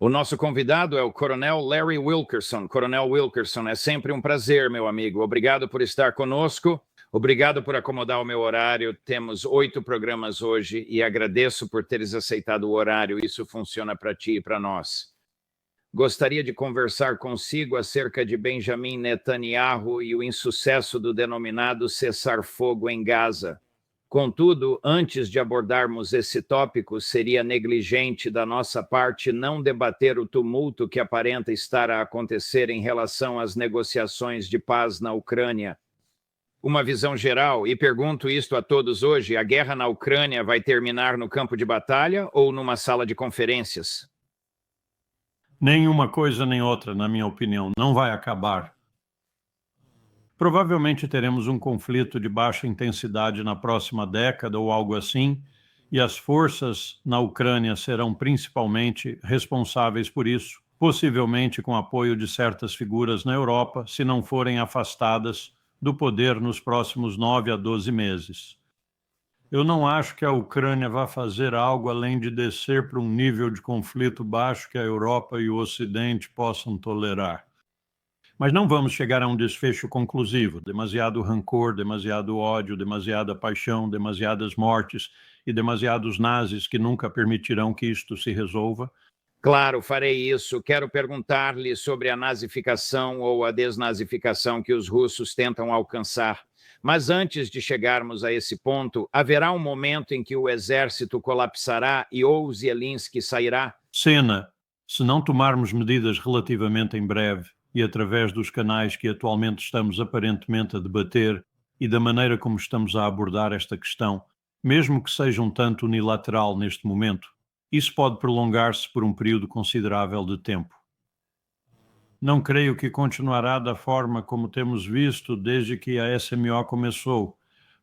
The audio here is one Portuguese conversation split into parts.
O nosso convidado é o Coronel Larry Wilkerson. Coronel Wilkerson, é sempre um prazer, meu amigo. Obrigado por estar conosco. Obrigado por acomodar o meu horário. Temos 8 programas hoje e agradeço por teres aceitado o horário. Isso funciona para ti e para nós. Gostaria de conversar consigo acerca de Benjamin Netanyahu e o insucesso do denominado cessar-fogo em Gaza. Contudo, antes de abordarmos esse tópico, seria negligente da nossa parte não debater o tumulto que aparenta estar a acontecer em relação às negociações de paz na Ucrânia. Uma visão geral, e pergunto isto a todos hoje: a guerra na Ucrânia vai terminar no campo de batalha ou numa sala de conferências? Nenhuma coisa nem outra, na minha opinião, não vai acabar. Provavelmente teremos um conflito de baixa intensidade na próxima década ou algo assim, e as forças na Ucrânia serão principalmente responsáveis por isso, possivelmente com apoio de certas figuras na Europa, se não forem afastadas do poder nos próximos 9 a 12 meses. Eu não acho que a Ucrânia vá fazer algo além de descer para um nível de conflito baixo que a Europa e o Ocidente possam tolerar. Mas não vamos chegar a um desfecho conclusivo. Demasiado rancor, demasiado ódio, demasiada paixão, demasiadas mortes e demasiados nazis que nunca permitirão que isto se resolva. Claro, farei isso. Quero perguntar-lhe sobre a nazificação ou a desnazificação que os russos tentam alcançar. Mas antes de chegarmos a esse ponto, haverá um momento em que o exército colapsará e ou Zelensky sairá? Cena, se não tomarmos medidas relativamente em breve e através dos canais que atualmente estamos aparentemente a debater e da maneira como estamos a abordar esta questão, mesmo que seja um tanto unilateral neste momento, isso pode prolongar-se por um período considerável de tempo. Não creio que continuará da forma como temos visto desde que a SMO começou,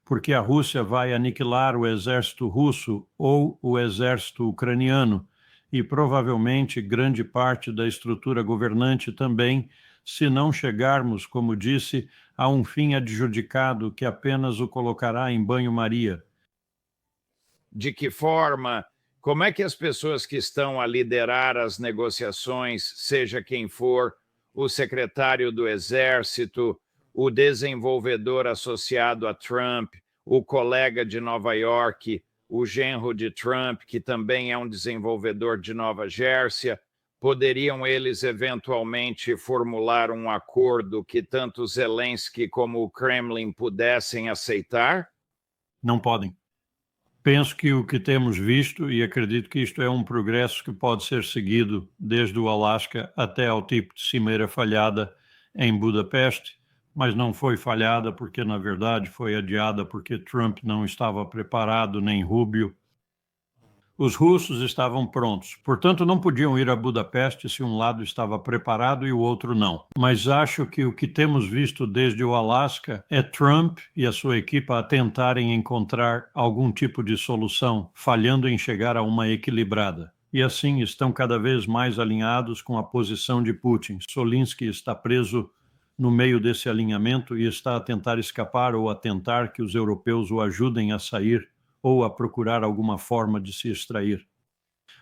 porque a Rússia vai aniquilar o exército russo ou o exército ucraniano e provavelmente grande parte da estrutura governante também, se não chegarmos, como disse, a um fim adjudicado que apenas o colocará em banho-maria. De que forma? Como é que as pessoas que estão a liderar as negociações, seja quem for, o secretário do Exército, o desenvolvedor associado a Trump, o colega de Nova York, o genro de Trump, que também é um desenvolvedor de Nova Jersey, poderiam eles eventualmente formular um acordo que tanto Zelensky como o Kremlin pudessem aceitar? Não podem. Penso que o que temos visto, e acredito que isto é um progresso que pode ser seguido desde o Alasca até ao tipo de cimeira falhada em Budapeste, mas não foi falhada porque, na verdade, foi adiada porque Trump não estava preparado, nem Rubio. Os russos estavam prontos, portanto não podiam ir a Budapeste se um lado estava preparado e o outro não. Mas acho que o que temos visto desde o Alasca é Trump e a sua equipa a tentarem encontrar algum tipo de solução, falhando em chegar a uma equilibrada. E assim estão cada vez mais alinhados com a posição de Putin. Zelensky está preso no meio desse alinhamento e está a tentar escapar ou a tentar que os europeus o ajudem a sair ou a procurar alguma forma de se extrair.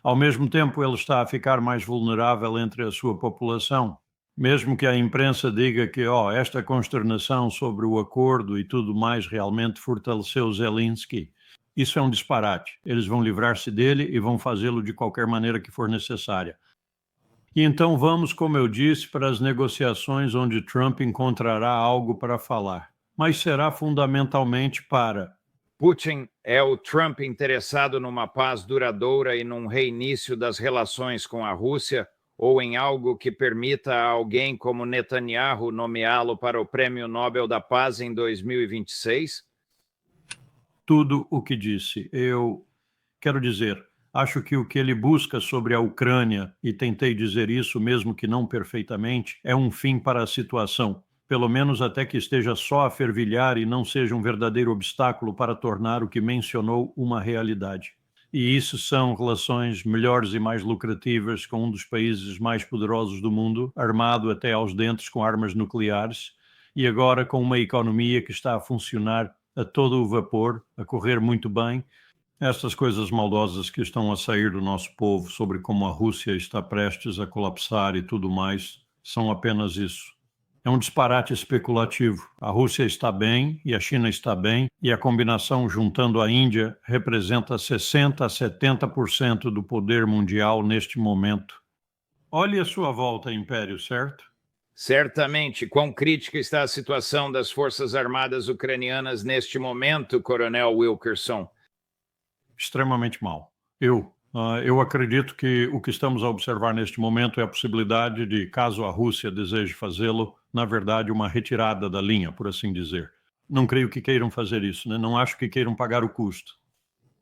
Ao mesmo tempo, ele está a ficar mais vulnerável entre a sua população. Mesmo que a imprensa diga que esta consternação sobre o acordo e tudo mais realmente fortaleceu Zelensky, isso é um disparate. Eles vão livrar-se dele e vão fazê-lo de qualquer maneira que for necessária. E então vamos, como eu disse, para as negociações onde Trump encontrará algo para falar. Mas será fundamentalmente para Putin é o Trump interessado numa paz duradoura e num reinício das relações com a Rússia, ou em algo que permita a alguém como Netanyahu nomeá-lo para o Prêmio Nobel da Paz em 2026? Tudo o que disse. Eu quero dizer, acho que o que ele busca sobre a Ucrânia, e tentei dizer isso mesmo que não perfeitamente, é um fim para a situação. Pelo menos até que esteja só a fervilhar e não seja um verdadeiro obstáculo para tornar o que mencionou uma realidade. E isso são relações melhores e mais lucrativas com um dos países mais poderosos do mundo, armado até aos dentes com armas nucleares, e agora com uma economia que está a funcionar a todo o vapor, a correr muito bem, Essas coisas maldosas que estão a sair do nosso povo sobre como a Rússia está prestes a colapsar e tudo mais, são apenas isso. É um disparate especulativo. A Rússia está bem e a China está bem, e a combinação juntando a Índia representa 60% a 70% do poder mundial neste momento. Olhe a sua volta, Império, certo? Certamente. Quão crítica está a situação das Forças Armadas ucranianas neste momento, Coronel Wilkerson? Extremamente mal. Eu acredito que o que estamos a observar neste momento é a possibilidade de, caso a Rússia deseje fazê-lo, na verdade, uma retirada da linha, por assim dizer. Não creio que queiram fazer isso, né? Não acho que queiram pagar o custo.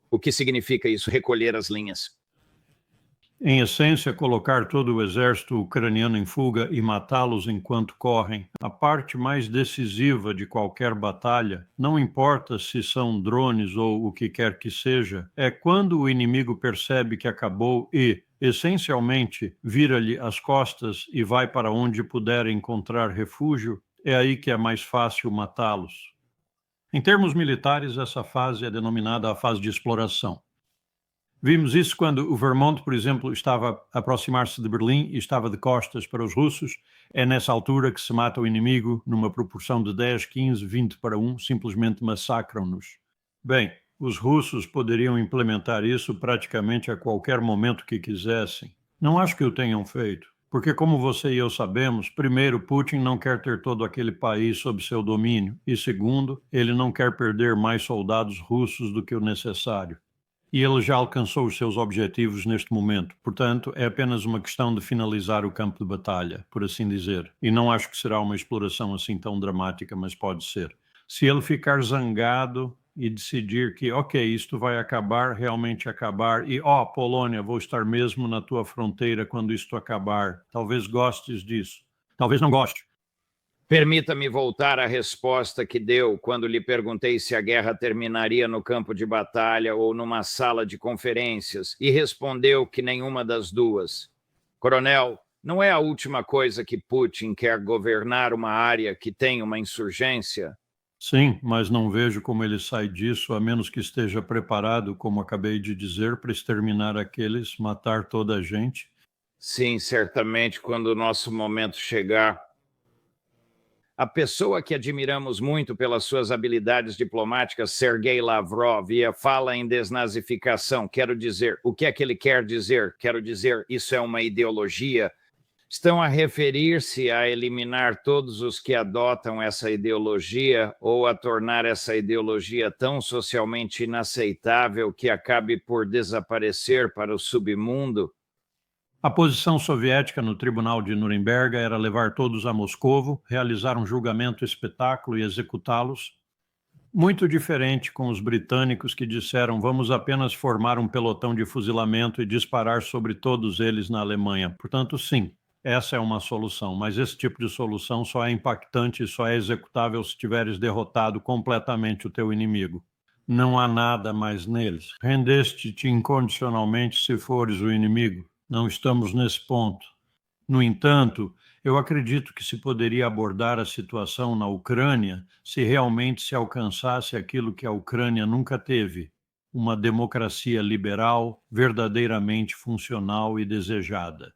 O que significa isso, recolher as linhas? Em essência, colocar todo o exército ucraniano em fuga e matá-los enquanto correm. A parte mais decisiva de qualquer batalha, não importa se são drones ou o que quer que seja, é quando o inimigo percebe que acabou e, essencialmente, vira-lhe as costas e vai para onde puder encontrar refúgio, é aí que é mais fácil matá-los. Em termos militares, essa fase é denominada a fase de exploração. Vimos isso quando o Vermont, por exemplo, estava a aproximar-se de Berlim e estava de costas para os russos. É nessa altura que se mata o inimigo numa proporção de 10, 15, 20 para 1, simplesmente massacram-nos. Bem, os russos poderiam implementar isso praticamente a qualquer momento que quisessem. Não acho que o tenham feito, porque como você e eu sabemos, primeiro, Putin não quer ter todo aquele país sob seu domínio, e segundo, ele não quer perder mais soldados russos do que o necessário. E ele já alcançou os seus objetivos neste momento. Portanto, é apenas uma questão de finalizar o campo de batalha, por assim dizer. E não acho que será uma exploração assim tão dramática, mas pode ser. Se ele ficar zangado e decidir que, ok, isto vai acabar, realmente acabar, e, Polônia, vou estar mesmo na tua fronteira quando isto acabar. Talvez gostes disso. Talvez não goste. Permita-me voltar à resposta que deu quando lhe perguntei se a guerra terminaria no campo de batalha ou numa sala de conferências, e respondeu que nenhuma das duas. Coronel, não é a última coisa que Putin quer governar uma área que tem uma insurgência? Sim, mas não vejo como ele sai disso, a menos que esteja preparado, como acabei de dizer, para exterminar aqueles, matar toda a gente. Sim, certamente, quando o nosso momento chegar. A pessoa que admiramos muito pelas suas habilidades diplomáticas, Sergei Lavrov, fala em desnazificação. Quero dizer, o que é que ele quer dizer? Quero dizer, isso é uma ideologia? Estão a referir-se a eliminar todos os que adotam essa ideologia ou a tornar essa ideologia tão socialmente inaceitável que acabe por desaparecer para o submundo? A posição soviética no Tribunal de Nuremberg era levar todos a Moscovo, realizar um julgamento espetáculo e executá-los. Muito diferente com os britânicos que disseram vamos apenas formar um pelotão de fuzilamento e disparar sobre todos eles na Alemanha. Portanto, sim, essa é uma solução, mas esse tipo de solução só é impactante e só é executável se tiveres derrotado completamente o teu inimigo. Não há nada mais neles. Rendeste-te incondicionalmente se fores o inimigo. Não estamos nesse ponto. No entanto, eu acredito que se poderia abordar a situação na Ucrânia se realmente se alcançasse aquilo que a Ucrânia nunca teve, uma democracia liberal, verdadeiramente funcional e desejada.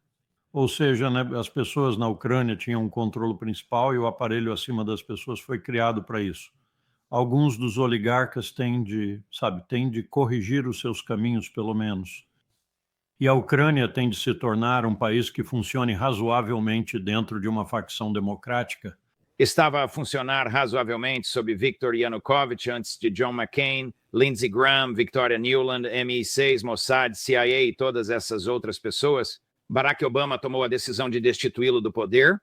Ou seja, né, as pessoas na Ucrânia tinham um controle principal e o aparelho acima das pessoas foi criado para isso. Alguns dos oligarcas têm de corrigir os seus caminhos, pelo menos. E a Ucrânia tem de se tornar um país que funcione razoavelmente dentro de uma facção democrática. Estava a funcionar razoavelmente sob Viktor Yanukovych antes de John McCain, Lindsey Graham, Victoria Nuland, MI6, Mossad, CIA e todas essas outras pessoas? Barack Obama tomou a decisão de destituí-lo do poder?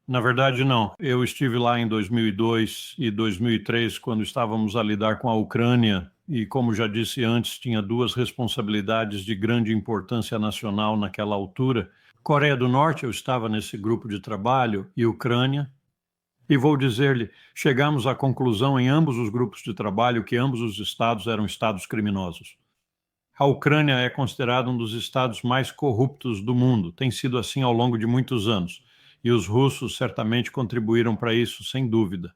Na verdade, não. Eu estive lá em 2002 e 2003, quando estávamos a lidar com a Ucrânia, e, como já disse antes, tinha duas responsabilidades de grande importância nacional naquela altura. Coreia do Norte, eu estava nesse grupo de trabalho, e Ucrânia. E vou dizer-lhe, chegamos à conclusão em ambos os grupos de trabalho que ambos os estados eram estados criminosos. A Ucrânia é considerada um dos estados mais corruptos do mundo, tem sido assim ao longo de muitos anos, e os russos certamente contribuíram para isso, sem dúvida.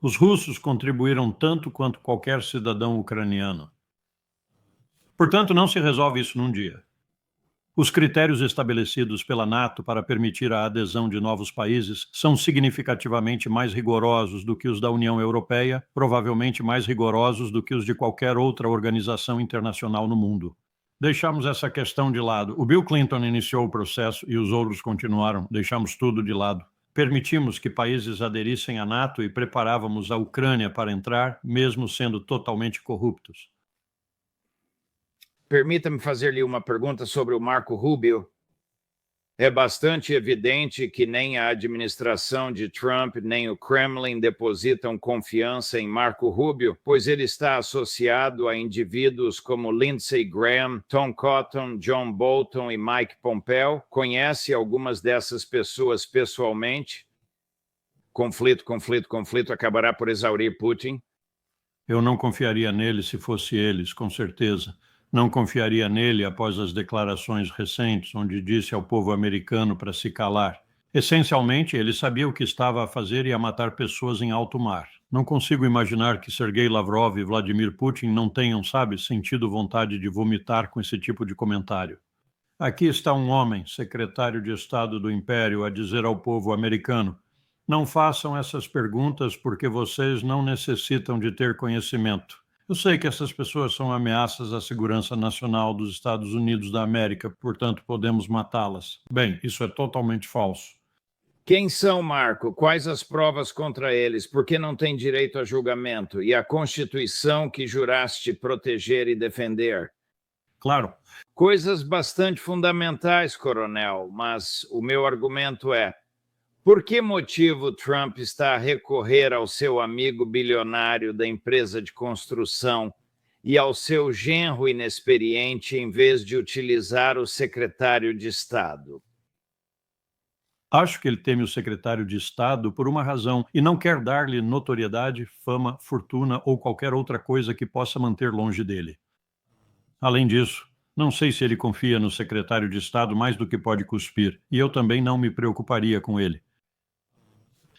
Os russos contribuíram tanto quanto qualquer cidadão ucraniano. Portanto, não se resolve isso num dia. Os critérios estabelecidos pela NATO para permitir a adesão de novos países são significativamente mais rigorosos do que os da União Europeia, provavelmente mais rigorosos do que os de qualquer outra organização internacional no mundo. Deixamos essa questão de lado. O Bill Clinton iniciou o processo e os outros continuaram. Deixamos tudo de lado. Permitimos que países aderissem à NATO e preparávamos a Ucrânia para entrar, mesmo sendo totalmente corruptos. Permita-me fazer-lhe uma pergunta sobre o Marco Rubio. É bastante evidente que nem a administração de Trump nem o Kremlin depositam confiança em Marco Rubio, pois ele está associado a indivíduos como Lindsey Graham, Tom Cotton, John Bolton e Mike Pompeo. Conhece algumas dessas pessoas pessoalmente? Conflito acabará por exaurir Putin. Eu não confiaria nele se fosse eles, com certeza. Não confiaria nele após as declarações recentes, onde disse ao povo americano para se calar. Essencialmente, ele sabia o que estava a fazer e a matar pessoas em alto mar. Não consigo imaginar que Sergei Lavrov e Vladimir Putin não tenham, sentido vontade de vomitar com esse tipo de comentário. Aqui está um homem, secretário de Estado do Império, a dizer ao povo americano: não façam essas perguntas porque vocês não necessitam de ter conhecimento. Eu sei que essas pessoas são ameaças à segurança nacional dos Estados Unidos da América, portanto podemos matá-las. Bem, isso é totalmente falso. Quem são, Marco? Quais as provas contra eles? Por que não têm direito a julgamento? E a Constituição que juraste proteger e defender? Claro. Coisas bastante fundamentais, coronel, mas o meu argumento é: por que motivo Trump está a recorrer ao seu amigo bilionário da empresa de construção e ao seu genro inexperiente em vez de utilizar o secretário de Estado? Acho que ele teme o secretário de Estado por uma razão e não quer dar-lhe notoriedade, fama, fortuna ou qualquer outra coisa que possa manter longe dele. Além disso, não sei se ele confia no secretário de Estado mais do que pode cuspir, e eu também não me preocuparia com ele.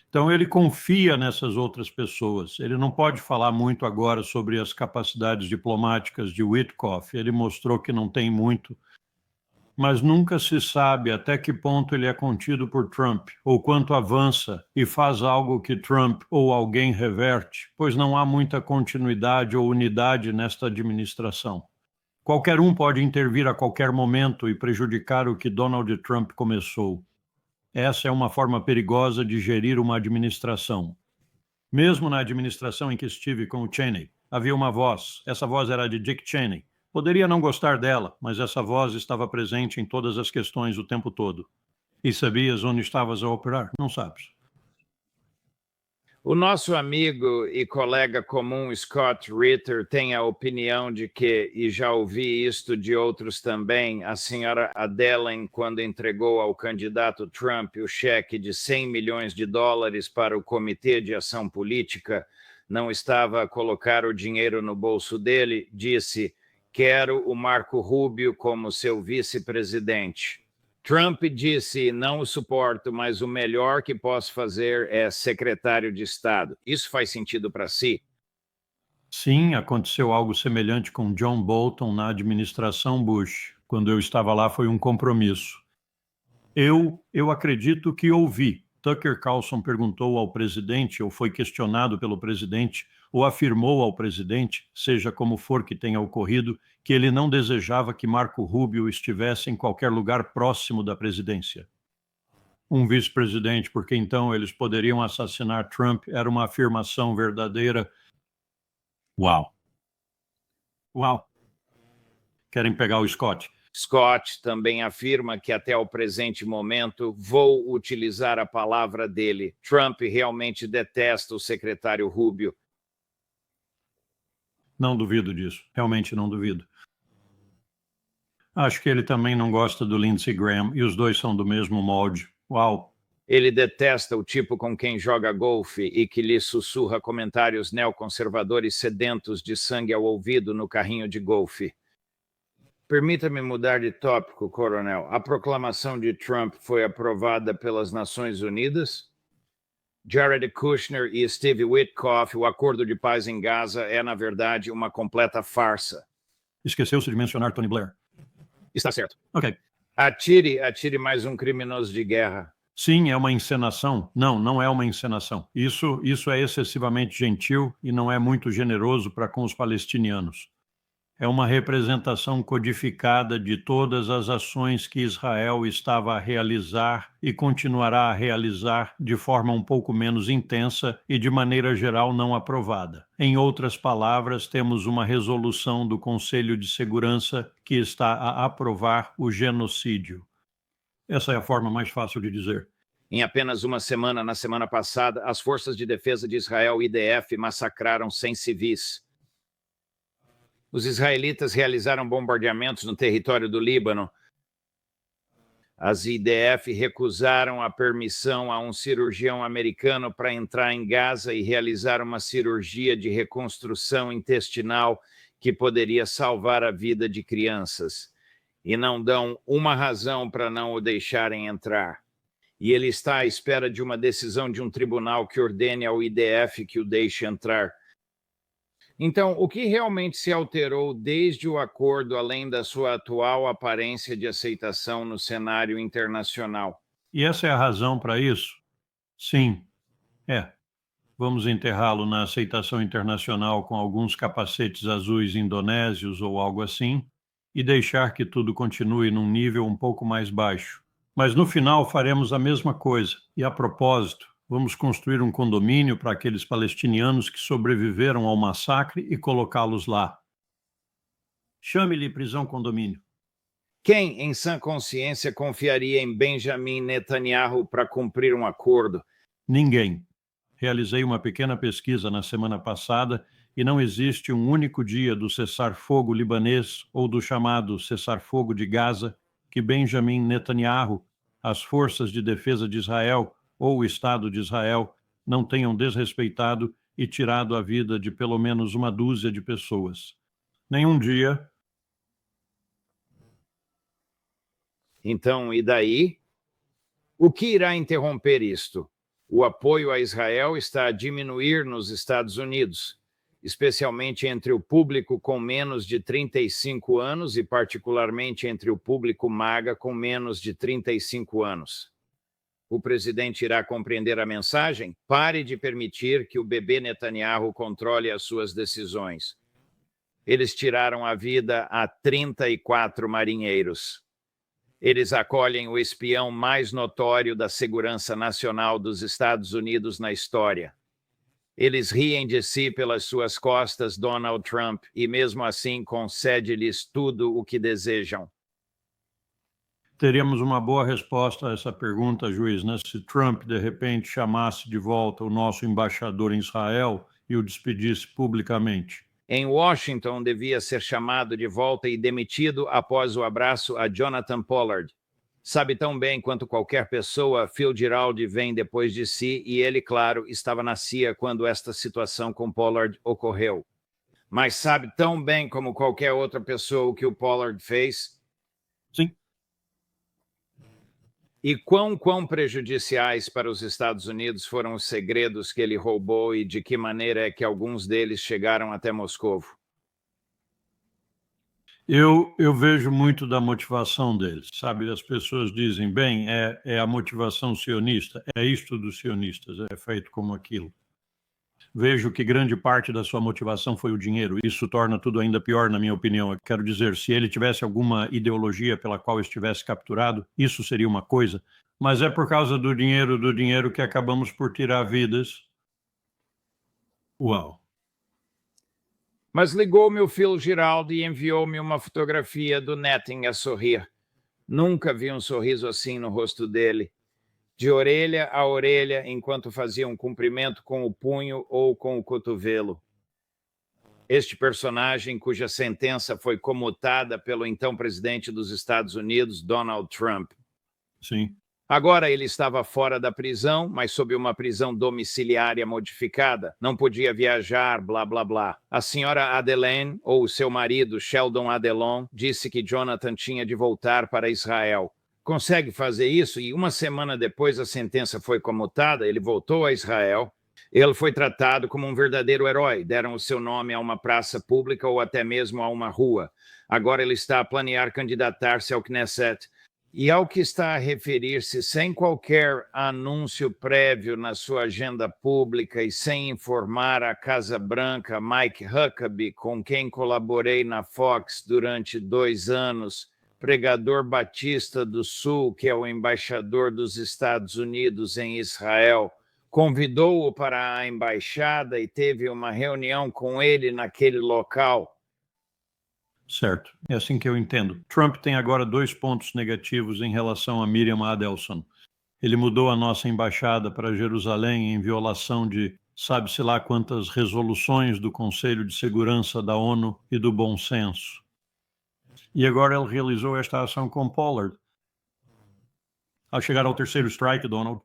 Então, ele confia nessas outras pessoas. Ele não pode falar muito agora sobre as capacidades diplomáticas de Witkoff. Ele mostrou que não tem muito, mas nunca se sabe até que ponto ele é contido por Trump, ou quanto avança e faz algo que Trump ou alguém reverte, pois não há muita continuidade ou unidade nesta administração. Qualquer um pode intervir a qualquer momento e prejudicar o que Donald Trump começou. Essa é uma forma perigosa de gerir uma administração. Mesmo na administração em que estive com o Cheney, havia uma voz. Essa voz era de Dick Cheney. Poderia não gostar dela, mas essa voz estava presente em todas as questões o tempo todo. E sabias onde estavas a operar? Não sabes. O nosso amigo e colega comum Scott Ritter tem a opinião de que, e já ouvi isto de outros também, a senhora Adelen, quando entregou ao candidato Trump o cheque de $100 milhões para o Comitê de Ação Política, não estava a colocar o dinheiro no bolso dele, disse: quero o Marco Rubio como seu vice-presidente. Trump disse: não o suporto, mas o melhor que posso fazer é secretário de Estado. Isso faz sentido para si? Sim, aconteceu algo semelhante com John Bolton na administração Bush. Quando eu estava lá, foi um compromisso. Eu acredito que ouvi. Tucker Carlson perguntou ao presidente, ou foi questionado pelo presidente, ou afirmou ao presidente, seja como for que tenha ocorrido, que ele não desejava que Marco Rubio estivesse em qualquer lugar próximo da presidência. Um vice-presidente, porque então eles poderiam assassinar Trump, era uma afirmação verdadeira. Uau! Uau! Querem pegar o Scott? Scott também afirma que até o presente momento vou utilizar a palavra dele. Trump realmente detesta o secretário Rubio. Não duvido disso, realmente não duvido. Acho que ele também não gosta do Lindsey Graham e os dois são do mesmo molde. Uau! Ele detesta o tipo com quem joga golfe e que lhe sussurra comentários neoconservadores sedentos de sangue ao ouvido no carrinho de golfe. Permita-me mudar de tópico, coronel. A proclamação de Trump foi aprovada pelas Nações Unidas? Jared Kushner e Steve Witkoff, o acordo de paz em Gaza é, na verdade, uma completa farsa. Esqueceu-se de mencionar Tony Blair. Está certo. Ok. Atire mais um criminoso de guerra. Sim, é uma encenação. Não, não é uma encenação. Isso é excessivamente gentil e não é muito generoso para com os palestinianos. É uma representação codificada de todas as ações que Israel estava a realizar e continuará a realizar de forma um pouco menos intensa e de maneira geral não aprovada. Em outras palavras, temos uma resolução do Conselho de Segurança que está a aprovar o genocídio. Essa é a forma mais fácil de dizer. Em apenas uma semana, na semana passada, as Forças de Defesa de Israel, IDF, massacraram 100 civis. Os israelitas realizaram bombardeamentos no território do Líbano. As IDF recusaram a permissão a um cirurgião americano para entrar em Gaza e realizar uma cirurgia de reconstrução intestinal que poderia salvar a vida de crianças. E não dão uma razão para não o deixarem entrar. E ele está à espera de uma decisão de um tribunal que ordene ao IDF que o deixe entrar. Então, o que realmente se alterou desde o acordo, além da sua atual aparência de aceitação no cenário internacional? E essa é a razão para isso? Sim, é. Vamos enterrá-lo na aceitação internacional com alguns capacetes azuis indonésios ou algo assim, e deixar que tudo continue num nível um pouco mais baixo. Mas no final faremos a mesma coisa, e a propósito, vamos construir um condomínio para aqueles palestinianos que sobreviveram ao massacre e colocá-los lá. Chame-lhe prisão condomínio. Quem, em sã consciência, confiaria em Benjamin Netanyahu para cumprir um acordo? Ninguém. Realizei uma pequena pesquisa na semana passada e não existe um único dia do cessar-fogo libanês ou do chamado cessar-fogo de Gaza que Benjamin Netanyahu, as forças de defesa de Israel ou o Estado de Israel não tenham desrespeitado e tirado a vida de pelo menos uma dúzia de pessoas. Nenhum dia. Então, e daí? O que irá interromper isto? O apoio a Israel está a diminuir nos Estados Unidos, especialmente entre o público com menos de 35 anos e particularmente entre o público MAGA com menos de 35 anos. O presidente irá compreender a mensagem? Pare de permitir que o bebê Netanyahu controle as suas decisões. Eles tiraram a vida a 34 marinheiros. Eles acolhem o espião mais notório da segurança nacional dos Estados Unidos na história. Eles riem de si pelas suas costas, Donald Trump, e mesmo assim concede-lhes tudo o que desejam. Teríamos uma boa resposta a essa pergunta, juiz, né? Se Trump, de repente, chamasse de volta o nosso embaixador em Israel e o despedisse publicamente. Em Washington, devia ser chamado de volta e demitido após o abraço a Jonathan Pollard. Sabe tão bem quanto qualquer pessoa, Phil Giraldi vem depois de si e ele, claro, estava na CIA quando esta situação com Pollard ocorreu. Mas sabe tão bem como qualquer outra pessoa o que o Pollard fez? Sim. E quão prejudiciais para os Estados Unidos foram os segredos que ele roubou e de que maneira é que alguns deles chegaram até Moscovo? Eu vejo muito da motivação deles, sabe? As pessoas dizem, bem, é a motivação sionista, é isto dos sionistas, é feito como aquilo. Vejo que grande parte da sua motivação foi o dinheiro. Isso torna tudo ainda pior, na minha opinião. Eu quero dizer, se ele tivesse alguma ideologia pela qual estivesse capturado, isso seria uma coisa. Mas é por causa do dinheiro que acabamos por tirar vidas. Uau! Mas ligou-me o Phil Giraldi e enviou-me uma fotografia do Netting a sorrir. Nunca vi um sorriso assim no rosto dele. De orelha a orelha, enquanto fazia um cumprimento com o punho ou com o cotovelo. Este personagem, cuja sentença foi comutada pelo então presidente dos Estados Unidos, Donald Trump. Sim. Agora ele estava fora da prisão, mas sob uma prisão domiciliária modificada. Não podia viajar, blá, blá, blá. A senhora Madeleine, ou seu marido, Sheldon Adelon, disse que Jonathan tinha de voltar para Israel. consegue fazer isso, e uma semana depois a sentença foi comutada, ele voltou a Israel, ele foi tratado como um verdadeiro herói, deram o seu nome a uma praça pública ou até mesmo a uma rua. Agora ele está a planear candidatar-se ao Knesset. E ao que está a referir-se, sem qualquer anúncio prévio na sua agenda pública e sem informar a Casa Branca, Mike Huckabee, com quem colaborei na Fox durante 2 anos, pregador batista do Sul, que é o embaixador dos Estados Unidos em Israel, convidou-o para a embaixada e teve uma reunião com ele naquele local. Certo, é assim que eu entendo. Trump tem agora 2 pontos negativos em relação a Miriam Adelson. Ele mudou a nossa embaixada para Jerusalém em violação de sabe-se lá quantas resoluções do Conselho de Segurança da ONU e do bom senso. E agora ele realizou esta ação com Pollard. Ao chegar ao 3º strike, Donald.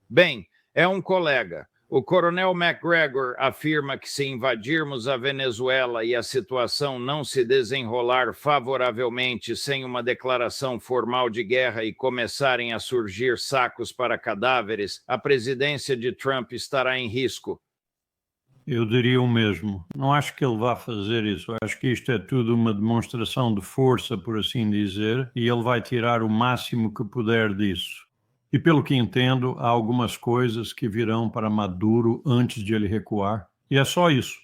Bem, é um colega. O coronel McGregor afirma que se invadirmos a Venezuela e a situação não se desenrolar favoravelmente sem uma declaração formal de guerra e começarem a surgir sacos para cadáveres, a presidência de Trump estará em risco. Eu diria o mesmo. Não acho que ele vá fazer isso. Acho que isto é tudo uma demonstração de força, por assim dizer, e ele vai tirar o máximo que puder disso. E pelo que entendo, há algumas coisas que virão para Maduro antes de ele recuar. E é só isso.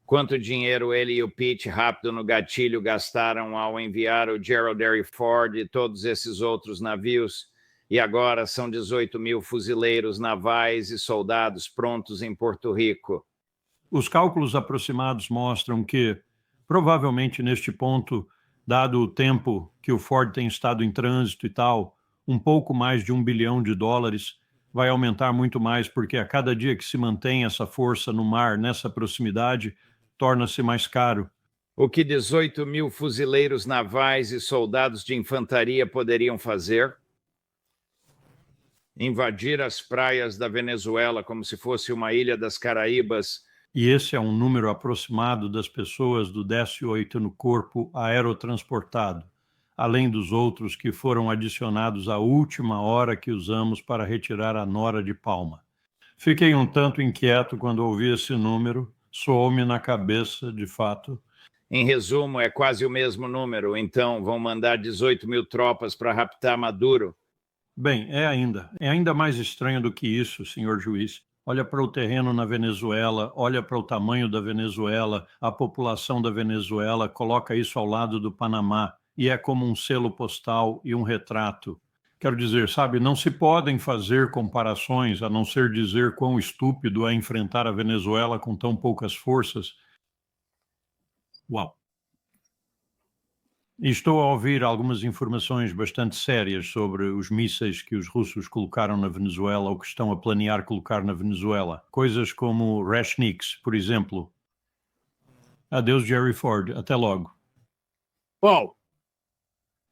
Quanto dinheiro ele e o Pete rápido no gatilho gastaram ao enviar o Gerald R. Ford e todos esses outros navios? E agora são 18.000 fuzileiros navais e soldados prontos em Porto Rico. Os cálculos aproximados mostram que, provavelmente neste ponto, dado o tempo que o Ford tem estado em trânsito e tal, um pouco mais de $1 bilhão vai aumentar muito mais, porque a cada dia que se mantém essa força no mar, nessa proximidade, torna-se mais caro. O que 18.000 fuzileiros navais e soldados de infantaria poderiam fazer? Invadir as praias da Venezuela como se fosse uma ilha das Caraíbas. E esse é um número aproximado das pessoas do DS-8 no corpo aerotransportado, além dos outros que foram adicionados à última hora que usamos para retirar a Nora de Palma. Fiquei um tanto inquieto quando ouvi esse número, soou-me na cabeça, de fato. Em resumo, é quase o mesmo número, então vão mandar 18.000 tropas para raptar Maduro. Bem, é ainda mais estranho do que isso, senhor juiz. Olha para o terreno na Venezuela, olha para o tamanho da Venezuela, a população da Venezuela, coloca isso ao lado do Panamá, e é como um selo postal e um retrato. Quero dizer, sabe, não se podem fazer comparações, a não ser dizer quão estúpido é enfrentar a Venezuela com tão poucas forças. Uau! Estou a ouvir algumas informações bastante sérias sobre os mísseis que os russos colocaram na Venezuela ou que estão a planear colocar na Venezuela. Coisas como Rashniks, por exemplo. Adeus, Jerry Ford. Até logo. Bom,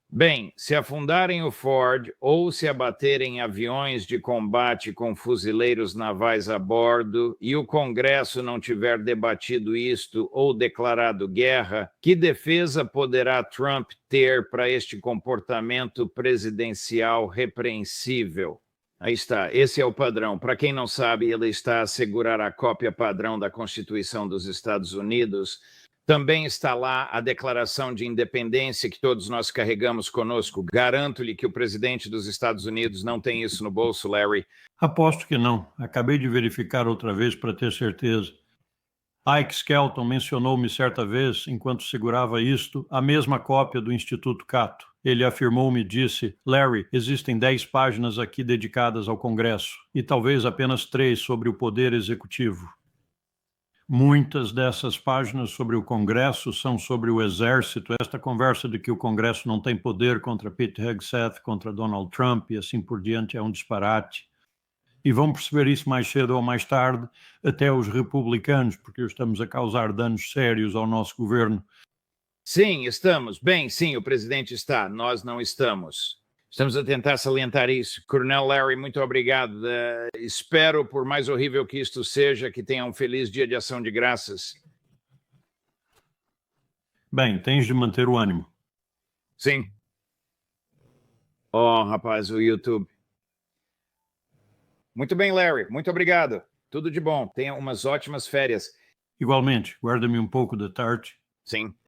bem, se afundarem o Ford ou se abaterem aviões de combate com fuzileiros navais a bordo e o Congresso não tiver debatido isto ou declarado guerra, que defesa poderá Trump ter para este comportamento presidencial repreensível? Aí está, esse é o padrão. Para quem não sabe, ele está a assegurar a cópia padrão da Constituição dos Estados Unidos. Também está lá a declaração de independência que todos nós carregamos conosco. Garanto-lhe que o presidente dos Estados Unidos não tem isso no bolso, Larry. Aposto que não. Acabei de verificar outra vez para ter certeza. Ike Skelton mencionou-me certa vez, enquanto segurava isto, a mesma cópia do Instituto Cato. Ele afirmou-me e disse: Larry, existem 10 páginas aqui dedicadas ao Congresso, e talvez apenas 3 sobre o Poder Executivo. Muitas dessas páginas sobre o Congresso são sobre o Exército. Esta conversa de que o Congresso não tem poder contra Pete Hegseth, contra Donald Trump e assim por diante é um disparate. E vão perceber isso mais cedo ou mais tarde, até os republicanos, porque estamos a causar danos sérios ao nosso governo. Sim, estamos. Bem, sim, o presidente está. Nós não estamos. Estamos a tentar salientar isso. Coronel Larry, muito obrigado. Espero, por mais horrível que isto seja, que tenha um feliz dia de ação de graças. Bem, tens de manter o ânimo. Sim. Oh, rapaz, o YouTube. Muito bem, Larry. Muito obrigado. Tudo de bom. Tenha umas ótimas férias. Igualmente, guarda-me um pouco da tarde. Sim.